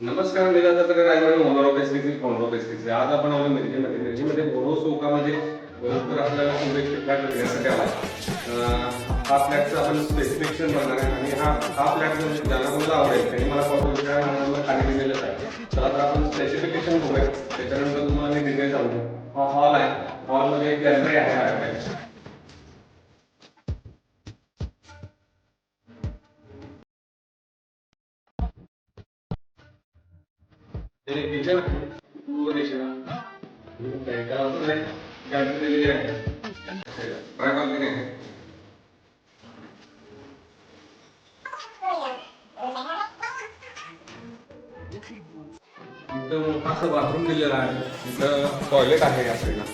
नमस्कार, मी Dattatray Raigad, owner of SBC, founder of SBC. आज आपण आलो मिरजेमध्ये बोरो चौकामध्ये बरोबर आपल्याला काँग्रेसचे फ्लॅट घेण्यासाठी आला. हा फ्लॅटचं आपण स्पेसिफिकेशन बघणार आहे आणि हा फ्लॅट म्हणजे ज्यांना मला आवडेल त्यांनी मला कॉल करून खाली दिलेलं आहे. चला तर आपण स्पेसिफिकेशन बघूया, त्याच्यानंतर तुम्हाला मी डिटेल सांगतो. हा हॉल आहे, हॉलमध्ये एक गॅलरी आहे. किचन पूर्ण दिशेला गॅलरी दिलेली आहे. ट्राय बाल्कनी आहे. इथं मोठा असं बाथरूम दिलेला आहे. इथं टॉयलेट आहे या साईडला.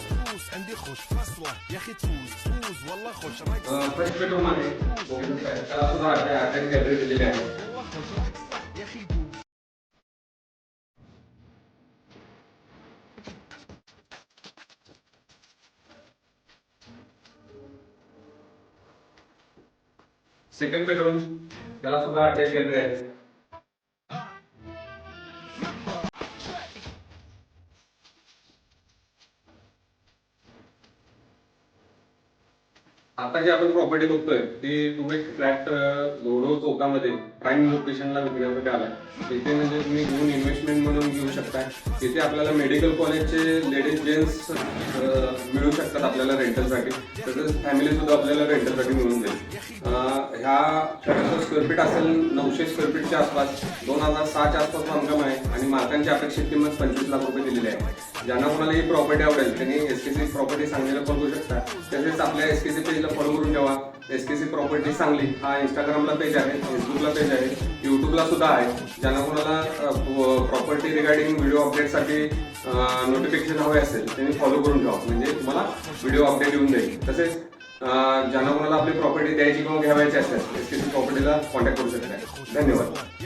फर्स्ट बेडरूम आहे. त्याला सुद्धा अटॅच गॅलरी दिलेली आहे. सेकंड बेडरूम त्याला सुद्धा अटॅच गॅलरी आहे. आता जी आपण प्रॉपर्टी बघतोय ती तुम्ही फ्लॅट लोढो चौकामध्ये प्राईम लोकेशनला विकण्यासाठी आलाय. इथे म्हणजे तुम्ही घेऊन इन्व्हेस्टमेंट म्हणून घेऊ शकताय. इथे आपल्याला मेडिकल कॉलेजचे लेडीज जेंट्स मिळू शकतात आपल्याला रेंटलसाठी. तसंच फॅमिली सुद्धा आपल्याला रेंटलसाठी मिळून जाईल. ह्या फ्लॅटचं स्क्वेअर फीट असेल 900 स्क्वेअर फीटच्या आसपास, 2006च्या आसपास बांधकाम आहे आणि मालकांची अपेक्षित किंमत 25 लाख रुपये दिलेली आहे. ज्यांना कोणाला ही प्रॉपर्टी आवडेल त्यांनी एसकेसी प्रॉपर्टी सांगलीला कॉल करू शकता. तसेच आपल्या एसकेसी पेजला फॉलो करून ठेवा. एसकेसी प्रॉपर्टी सांगली हा इंस्टाग्रामला पेज आहे, फेसबुकला पेज आहे, युट्यूबला सुद्धा आहे. ज्यांना कोणाला प्रॉपर्टी रिगार्डिंग व्हिडिओ अपडेटसाठी नोटिफिकेशन हवे असेल त्यांनी फॉलो करून ठेवा, म्हणजे तुम्हाला व्हिडिओ अपडेट येऊन जाईल. तसेच ज्यांना कोणाला आपली प्रॉपर्टी द्यायची किंवा घ्यावायची असेल एसकेसी प्रॉपर्टीला कॉन्टॅक्ट करू शकता. धन्यवाद.